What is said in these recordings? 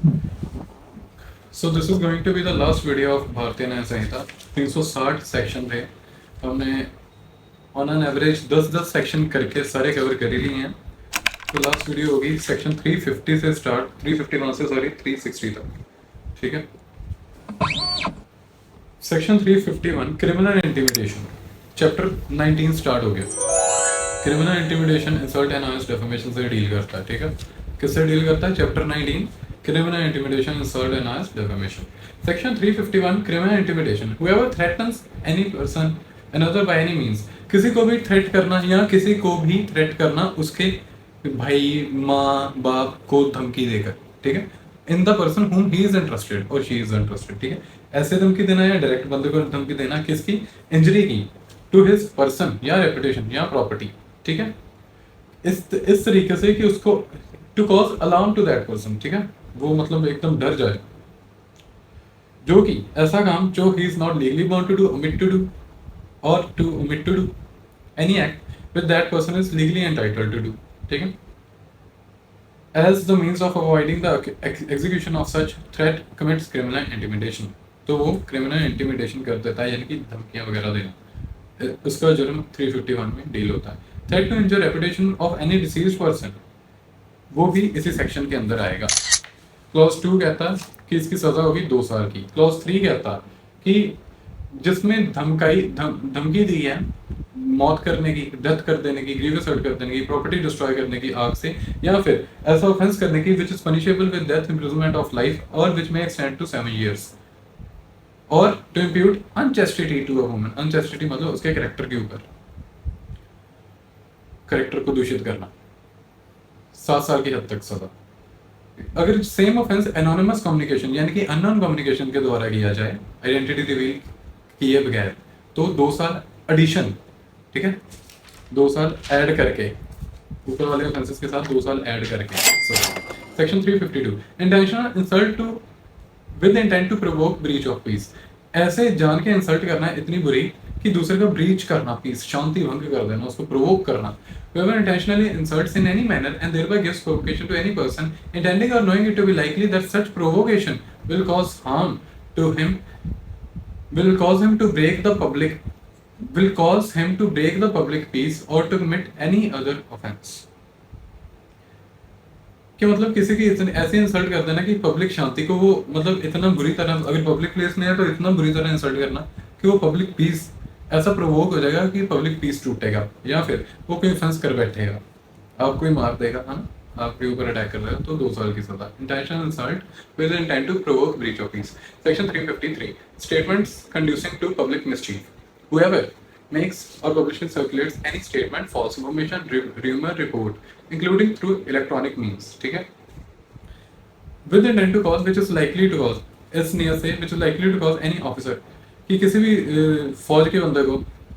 So this is going to be the last video of Bharatiya Nyaya Samhita. 360 section थे। हमने on an average 10-10 section करके सारे cover कर ही लिए हैं। तो लास्ट वीडियो होगी सेक्शन 350 से स्टार्ट, 351 से सॉरी 360 तक। ठीक है। Section 351 criminal intimidation, chapter 19 start हो गया। Criminal intimidation insult and honest defamation से डील करता है। ठीक है। किससे डील करता है? Chapter 19 criminal intimidation insult and honest defamation. Section 351 criminal intimidation, whoever threatens any person another by any means, किसी को भी थ्रेट करना या किसी को भी थ्रेट करना उसके भाई माँ बाप को धमकी देकर। ठीक है। In the person whom he is interested और she is interested। ठीक है। ऐसे धमकी देना या डायरेक्ट बंदे को धमकी देना किसकी? इंजरी की, टू हिज पर्सन या रेपुटेशन या प्रॉपर्टी। ठीक है। इस तरीके से कि उसको to cause alarm to that person. ठीक है। वो मतलब एकदम डर जाए, जो कि ऐसा काम जो he is not legally bound to do, omit to do or to omit to do any act which that person is legally entitled to do। ठीक है। as the means of avoiding the execution of such threat commits criminal intimidation। तो वो criminal intimidation कर देता है, यानी कि धमकियां वगैरह देना। उसका जुर्म 351 में डील होता है। Threat to injure reputation of any deceased person, वो भी इसी सेक्शन के अंदर आएगा। क्लॉज 2 कहता है कि इसकी सजा होगी 2 साल की। क्लॉज 3 कहता कि जिसमें धमकी दी है मौत करने की, डेथ कर देने की, ग्रीवियस हर्ट कर देने की, प्रॉपर्टी डिस्ट्रॉय करने की आग से, या फिर ऐसा ऑफेंस करने की which is punishable with death, imprisonment of life और which may extend to 7 years, और to impute unchastity to a woman. Unchastity मतलब उसके कैरेक्टर के ऊपर, कैरेक्टर को दूषित करना। 7 साल की हद तक सजा। अगर सेम ऑफेंस एनोनिमस कम्युनिकेशन यानी कि अननोन कम्युनिकेशन के द्वारा किया जाए, आइडेंटिटी रिवील किए बगैर, तो 2 साल एडिशन। ठीक है। 2 साल ऐड करके, ऊपर वाले ऑफेंसेस के साथ 2 साल ऐड करके। Section 352 intentional insult to with intent to provoke breach of peace, ऐसे जान के इंसल्ट करना इतनी बुरी कि दूसरे का ब्रीच करना, पीस शांति भंग कर देना, उसको प्रोवोक करना। Whoever intentionally insults in any manner and thereby gives provocation to any person, intending or knowing it to be likely that such provocation will cause harm to him, will cause him to break the public, will cause him to break the public peace or to commit any other offense। कि मतलब किसी की इतनी ऐसे insult कर देना कि public शांति को वो मतलब इतना बुरी तरह, अगर पब्लिक प्लेस में है तो इतना बुरी तरह इंसल्ट करना कि वो पब्लिक पीस ऐसा प्रोवोक हो जाएगा कि पब्लिक पीस टूटेगा, या फिर वो कोई ऑफेंस कर बैठेगा, आपको ही मार देगा, है ना, आपके ऊपर अटैक कर देगा, तो 2 साल की सजा। Intentional insult with intent to provoke breach of peace. Section 353 statements conducing to public mischief, whoever makes or publishes circulates any statement, false information, rumor, report, including through electronic means। ठीक है। with intent to cause which is likely to cause, is near से which is likely to cause any officer, कि किसी भी फौज के बंदे को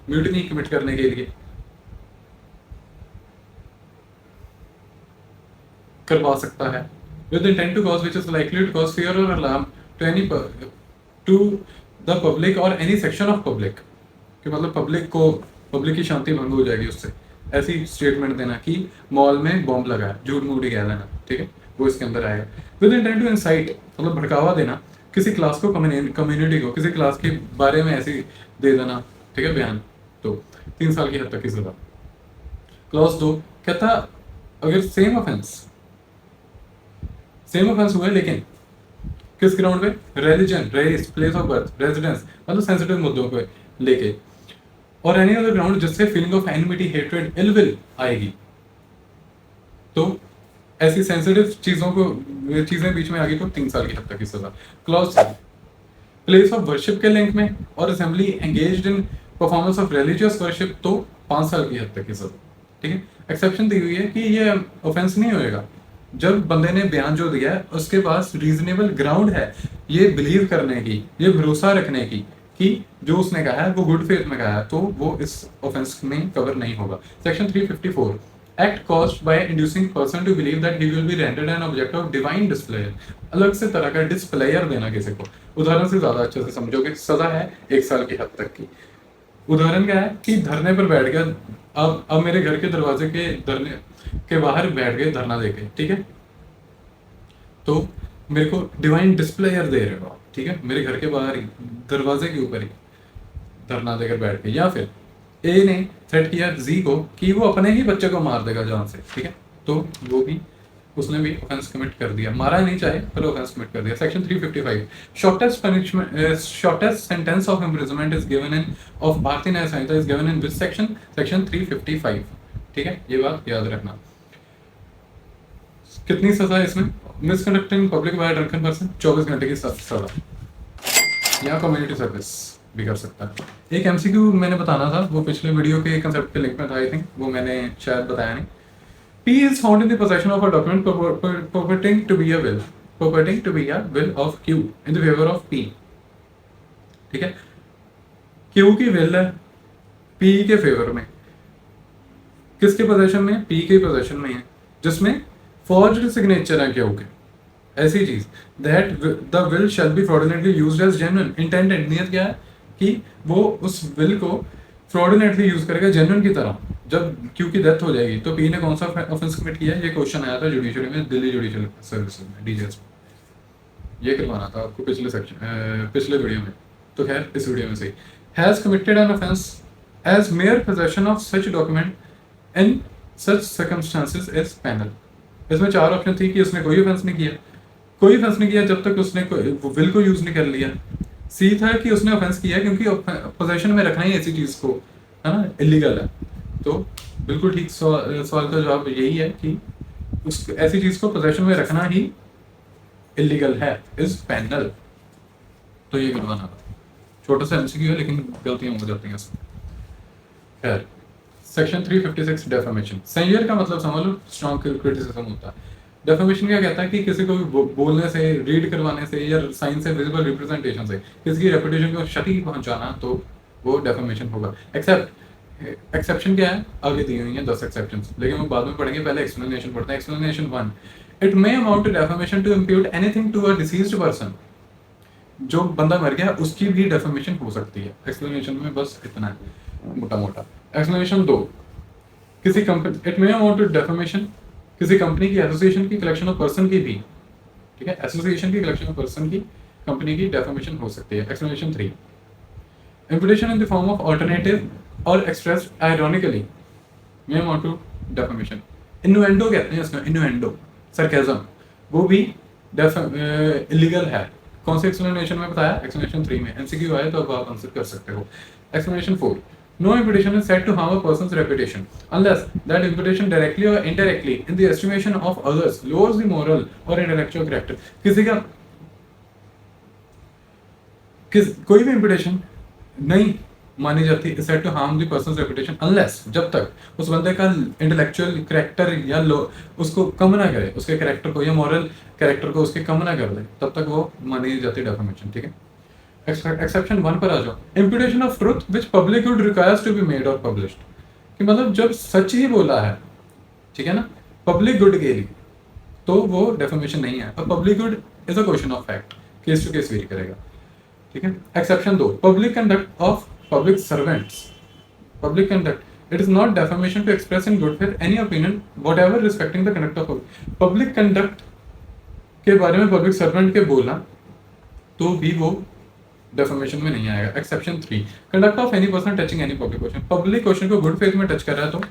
म्यूटिनी कमिट करने के लिए करवा सकता है। with intent to cause which is likely to cause fear or alarm to any to the public or any section of public, कि मतलब पब्लिक की शांति भंग हो जाएगी उससे। ऐसी स्टेटमेंट देना कि मॉल में बॉम्ब लगा है, झूठ मूठ कह देना। ठीक है। वो इसके अंदर आएगा। विद इंटेंट टू इंसाइट मतलब भड़कावा देना किसी क्लास को, कम्युनिटी को, किसी क्लास के बारे में ऐसी दे देना। ठीक है, बयान, तो 3 साल की हद तक की सजा। क्लॉज 2 कहता अगर सेम ऑफेंस हुआ है लेकिन किस ग्राउंड पे? Religion, race, place of birth, residence, मतलब सेंसिटिव मुद्दों पे लेके, और एनी अदर ग्राउंड जिससे feeling of enmity, hatred, ill will आएगी, तो ऐसी सेंसिटिव चीजें बीच में आ गई तो 3 साल की हद तक की सजा। क्लॉज प्लेस ऑफ वर्शिप के लिंक में और assembly engaged in performance of religious worship, तो 5 साल की हद तक की सजा। ठीक है। एक्सेप्शन दी हुई है कि ये ऑफेंस नहीं होएगा जब बंदे ने बयान जो दिया है उसके पास रीजनेबल ग्राउंड है ये बिलीव करने की, ये भरोसा रखने की कि जो उसने कहा है वो गुड फेथ में कहा है, तो वो इस ऑफेंस में कवर नहीं होगा। Section 354 act caused by inducing person to believe that he will be rendered an object of divine displeasure, अलग से तरह का डिस्प्लेयर देना किसी को। उदाहरण से ज्यादा अच्छे से समझोगे, सजा है 1 साल की हद तक की। उदाहरण क्या है कि धरने पर बैठ गया, अब मेरे घर के दरवाजे के धरने के बाहर बैठ गए धरना देके। ठीक है। तो मेरे को डिवाइन डिस्प्लेयर दे रहे हो आप, ठीक है, मेरे घर के बाहर ही, दरवाजे के ऊपर ही धरना देकर बैठ के, या फिर ए ने थ्रेट किया जी को कि वो अपने ही बच्चे को मार देगा जान से, ठीक है, तो वो भी उसने भी ऑफेंस कमिट कर दिया, मारा नहीं चाहे पर ऑफेंस कमिट कर दिया। Section 355 shortest punishment, shortest sentence of imprisonment is given in of Bharatiya Nyaya Sanhita is given in which section, section 355, ठीक है, ये बात याद रखना। कितनी सजा है इसमें? मिसकंडक्टिंग पब्लिक बाय ड्रंकन पर्सन 24 घंटे की सजा, या कम्युनिटी सर्विस भी कर सकता है। एक एमसीक्यू मैंने बताना था, वो पिछले वीडियो के कंसेप्ट के लिंक में था आई थिंक, वो मैंने शायद बताया नहीं। P is found in the possession of a document purporting to be a will of Q in the favor of P, ठीक है, Q की will है P के फेवर में, किसके पोजेशन में? P के पोजेशन में है, जिसमें forged signature है Q के। ऐसी चीज that the will shall be fraudulently used as genuine intended, नियत क्या है कि वो उस will को फ्रॉडुलेंटली यूज करेगा जेन्युइन की तरह। जब क्यू की डेथ हो जाएगी तो पी ने कौन सा ऑफेंस कमिट किया? ये क्वेश्चन आया था जुडिशरी में, दिल्ली जुडिशियल सर्विस में, डीजीएस में, ये करवाना था आपको पिछले सेक्शन, पिछले वीडियो में, तो खैर इस वीडियो में से has committed an offence as mere possession of such document in such circumstances as penal. इसमें चार ऑप्शन थी कि उसने कोई ऑफेंस नहीं किया, कोई ऑफेंस नहीं किया जब तक उसने विल को यूज नहीं कर लिया। सी था कि उसने ऑफेंस किया क्योंकि पोजेशन में रखना ही ऐसी चीज को, है ना, इलीगल है। तो बिल्कुल ठीक सवाल का जवाब यही है कि उस ऐसी चीज को पोजेशन में रखना ही इलीगल है, इज पेनल। तो ये करवाना था, छोटा सा एमसीक्यू है लेकिन गलतियां हो जाती हैं इसमें। खैर, सेक्शन 356 डेफामेशन, सेंजर का मतलब समझ लो स्ट्रॉन्ग क्रिटिसिज्म होता है। डेफामेशन क्या कहता है कि किसी को बोलने से, रीड करवाने से या साइन से, विजिबल रिप्रेजेंटेशन से किसी की रेपुटेशन को क्षति पहुंचाना, तो वो डेफामेशन होगा। एक्सेप्ट, एक्सेप्शन क्या है? आगे दी हुई है 10 एक्सेप्शंस, लेकिन वो बाद में पढ़ेंगे, पहले एक्सप्लेनेशन पढ़ते हैं। Explanation 1, it may amount to defamation to impute anything to a deceased person, जो बंदा मर गया उसकी भी डेफामेशन हो सकती है। एक्सप्लेनेशन में बस इतना है मोटा मोटा। एक्सप्लेनेशन 2, किसी company, it may amount to defamation, किसी कंपनी की, एसोसिएशन की, कलेक्शन ऑफ पर्सन की भी, ठीक है, एसोसिएशन की, कलेक्शन ऑफ पर्सन की, कंपनी की डेफामेशन हो सकती है। Explanation 3, imputation in the form of alternative और expressed ironically may amount to defamation. Innuendo कहते हैं इसमें, इन्नुएंडो, सरकाज़म, वो भी इलीगल है। कौन से एक्सप्लेनेशन में बताया? एक्सप्लेनेशन 3 में। एमसीक्यू आया तो अब आप आंसर कर सकते हो। Explanation 4, no imputation is said to harm a person's reputation unless that imputation directly or indirectly in the estimation of others lowers the moral or intellectual character। किसी का कोई भी imputation नहीं मानी जाती said to harm the person's reputation unless, जब तक उस बंदे का इंटेलेक्चुअल कैरेक्टर या उसको कम ना करे, उसके कैरेक्टर को या मॉरल कैरेक्टर को उसके कम ना कर दे, तब तक वो मानी जाती है डेफामेशन, ठीक है। एक्सेप्शन 1 पर आ जाओ, imputation of truth which public good requires to be made और पब्लिश्ड, कि मतलब जब सच ही बोला है, ठीक है ना, पब्लिक गुड के लिए, तो वो डेफामेशन नहीं है। और public good is a question of fact, case to case vary करेगा, ठीक है। Exception 2, public conduct of public servants, public conduct, it is not defamation to express in good faith any opinion whatever respecting the conduct of public conduct के बारे में public servant के बोलना तो भी वो डेफामेशन में नहीं आएगा। Exception 3, conduct of any person touching any public question, public question को गुड फेथ में टच कर रहा है तो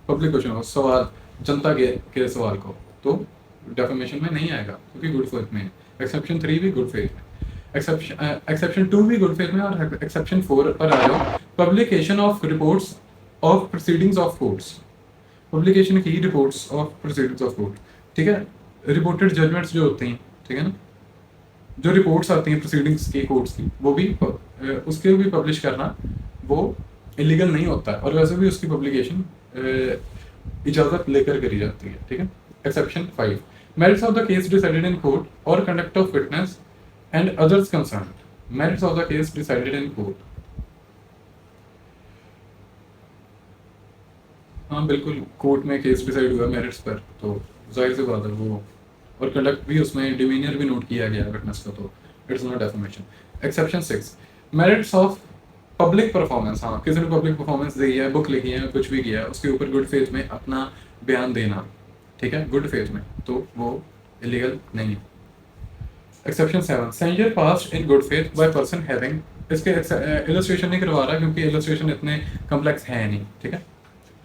पब्लिक क्वेश्चन को, सवाल, जनता के सवाल को, तो डेफामेशन में नहीं आएगा क्योंकि गुड फेथ में है। एक्सेप्शन 3 भी गुड फेथ में, एक्सेप्शन 2 भी गुड फेथ में। और एक्सेप्शन 4 पर आ जाओ, publication of reports of proceedings of courts, publication की reports of proceedings of court, ठीक है, रिपोर्टेड जजमेंट्स जो होते हैं, ठीक है ना, जो रिपोर्ट्स आती हैं प्रोसीडिंग्स की, कोर्ट्स की, वो भी उसके भी पब्लिश करना वो इलीगल नहीं होता है, और वैसे भी उसकी पब्लिकेशन इजाज़त लेकर करी जाती है, ठीक है। Exception 5, merits of the case decided in court और conduct of witness and others concerned, merits of the case decided in court। हाँ बिल्कुल, कोर्ट में केस डिसाइड हुआ मेरिट्स पर, तो जाहिर सी बात है वो, और कंडक्ट भी उसमें डिमीनियर भी नोट किया गया विटनेस का, तो it's not defamation. Exception 6, merits of public performance, हाँ किसी ने पब्लिक परफॉर्मेंस दी है, बुक लिखी है, कुछ भी किया है, उसके ऊपर गुड फेथ में अपना बयान देना, ठीक है, गुड फेथ में, तो वो इलीगल नहीं है। Exception 7, censure passed in good faith by person having, इसके इलस्ट्रेशन नहीं करवा रहा क्योंकि इलस्ट्रेशन इतने कॉम्प्लेक्स है नहीं, ठीक है,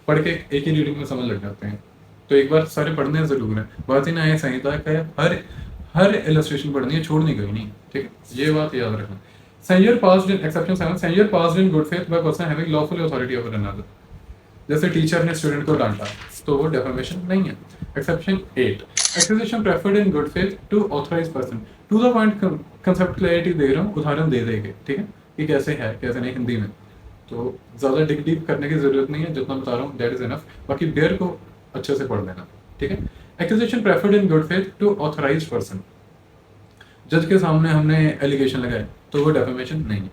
पढ़ के एक ही रीडिंग में समझ लग जाते हैं, तो एक बार सारे पढ़ने ज़रूर है। बात ही ना ये संहिता है, हर इलस्ट्रेशन पढ़नी है, छोड़नी कोई नहीं, ठीक है, ये बात याद रखना। Censure passed in exception 7, censure passed in good faith by person having lawful authority over another, जैसे टीचर ने स्टूडेंट को डांटा तो वो डेफामेशन नहीं है। Exception 8, accusation preferred in good faith to authorise person, to the point concept clarity दे रहा हूँ, उदाहरण दे देंगे, ठीक है, कि कैसे है कैसे नहीं हिंदी में, तो ज़्यादा डिग डीप करने की जरूरत नहीं है, जितना बता रहा हूँ दैट इज इनफ, बाकी बेयर को अच्छे से पढ़ लेना, ठीक है। Accusation preferred in good faith to authorise person, जज के सामने हमने एलिगेशन लगाए तो वो डेफामेशन नहीं है।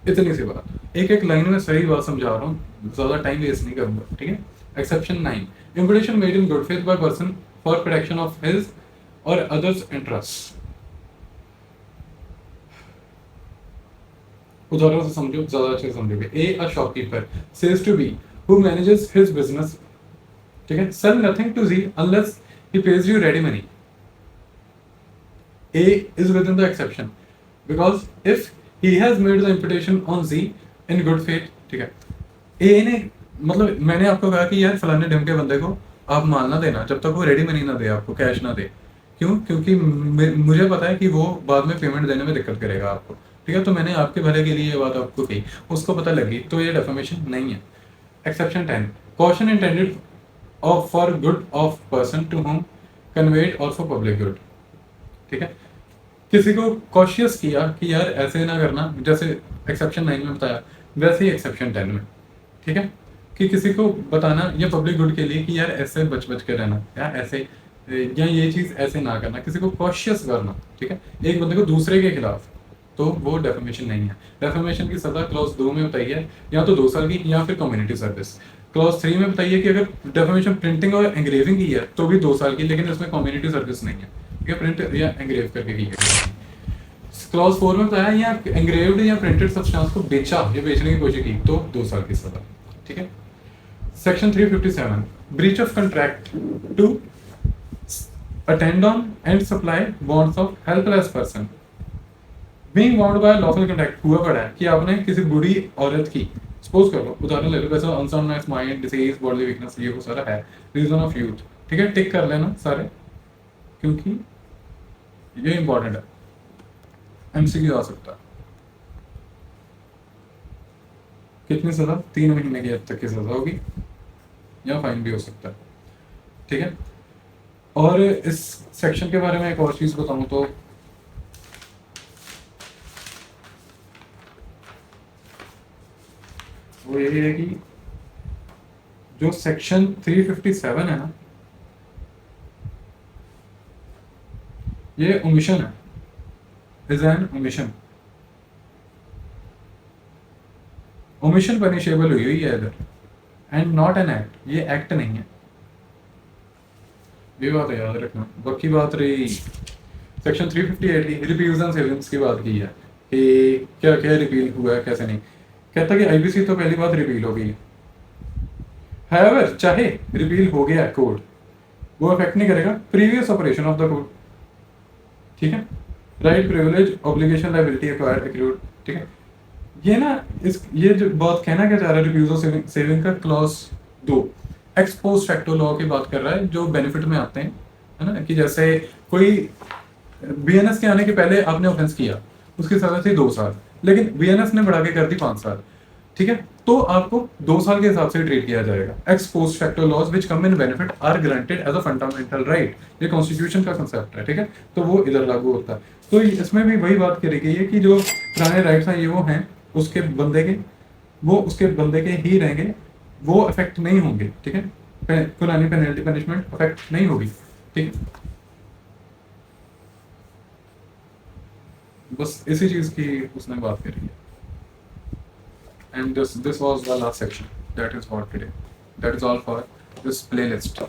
इतनी सी बात, एक एक लाइन में सही बात समझा रहा हूँ, ज्यादा टाइम वेस्ट नहीं करूंगा, ठीक है। Exception 9, imputation made in good faith by person for protection of his और अदर्स इंटरेस्ट, उदाहरण से समझो, ज्यादा अच्छे से समझोगे। A shopkeeper says to B who manages his business, ठीक है, sell nothing to G unless he pays you ready money, A is within the exception because if he has made the imputation on Z in good faith, ठीक है, A ने मतलब मैंने आपको कहा कि यार फलाने ढंग के बंदे को आप माल ना देना जब तक वो रेडी मनी ना दे, आपको कैश ना दे, क्यों, क्योंकि मुझे पता है कि वो बाद में पेमेंट देने में दिक्कत करेगा आपको, ठीक है, तो मैंने आपके भले के लिए ये बात आपको कही, उसको पता लगी, तो ये डेफामेशन नहीं है। Exception 10, caution intended of for good of person to whom conveyed और फॉर पब्लिक गुड, ठीक है, किसी को कॉशियस किया कि यार ऐसे ना करना, जैसे एक्सेप्शन 9 में बताया वैसे ही एक्सेप्शन 10 में, ठीक है, कि किसी को बताना या पब्लिक गुड के लिए कि यार ऐसे बच के रहना, या ऐसे या ये चीज़ ऐसे ना करना, किसी को कॉशियस करना, ठीक है, एक बंदे को दूसरे के खिलाफ, तो वो डेफामेशन नहीं है। डेफामेशन की सजा क्लॉज 2 में बताई है, या तो 2 साल की या फिर कम्युनिटी सर्विस। क्लॉज 3 में बताइए कि अगर डेफामेशन प्रिंटिंग और एंग्रेविंग की है तो भी 2 साल की, लेकिन इसमें कम्युनिटी सर्विस नहीं है, ठीक है, प्रिंट या एंग्रेव करके की है। क्लॉज 4 में बताया या एंग्रेव्ड या प्रिंटेड सब्सटेंस को बेचा या बेचने की कोशिश की तो 2 साल की सजा, ठीक है। Section 357, breach of contract to attend on and supply wants of helpless person being bound by lawful contract, हुआ पड़ा है कि आपने किसी बुरी औरत की, सपोज कर लो, उदाहरण ले लो, वैसे unsoundness mind disease body weakness ये वो सारा है, रीजन ऑफ यूथ, ठीक है, टिक कर लेना सारे क्योंकि ये इंपॉर्टेंट है, एमसीक्यू आ सकता है। कितनी सजा, 3 महीने की तक की सजा होगी या फाइन भी हो सकता है, ठीक है। और इस सेक्शन के बारे में एक और चीज बताऊं तो वो यही है कि जो सेक्शन 357 है ना, ये ओमिशन है, is an omission, omission punishable हुई है इधर, एंड नॉट एन एक्ट, ये एक्ट नहीं है, ये बात याद रखना। बाकी बात रही सेक्शन 358 की, रिपील्स एंड सेविंग्स की बात की है कि क्या क्या रिपील हुआ है कैसे नहीं, कहता कि आईबीसी तो पहली बात रिपील हो गई, हाउएवर चाहे रिपील हो गया कोड, वो अफेक्ट नहीं करेगा previous operation of the code, ठीक है, right privilege obligation liability acquired accrued, ठीक है, ये ना ये जो बात कहना क्या चाह रहा है रिफ्यूजल सेविंग का clause 2 x post facto law की बात कर रहा है, जो बेनिफिट में आते हैं, है ना, कि जैसे कोई बीएनएस के आने के पहले आपने ऑफेंस किया, उसकी सजा थी 2 साल, लेकिन बीएनएस ने बढ़ा के कर दी 5 साल, ठीक है, तो आपको 2 साल के हिसाब से ट्रीट किया जाएगा। Ex post facto laws which come in benefit are granted as a fundamental right, ये कॉन्स्टिट्यूशन का कंसेप्ट है, ठीक है, तो वो इधर लागू होता है। तो इसमें भी वही बात करी गई है कि जो पुराने राइट्स हैं ये वो हैं उसके बंदे के, वो उसके बंदे के ही रहेंगे, वो अफेक्ट नहीं होंगे, ठीक है, पुरानी पेनल्टी पनिशमेंट अफेक्ट नहीं होगी, ठीक है। बस इसी चीज की उसने बात करी है। And this was the last section. That is for today. That is all for this playlist.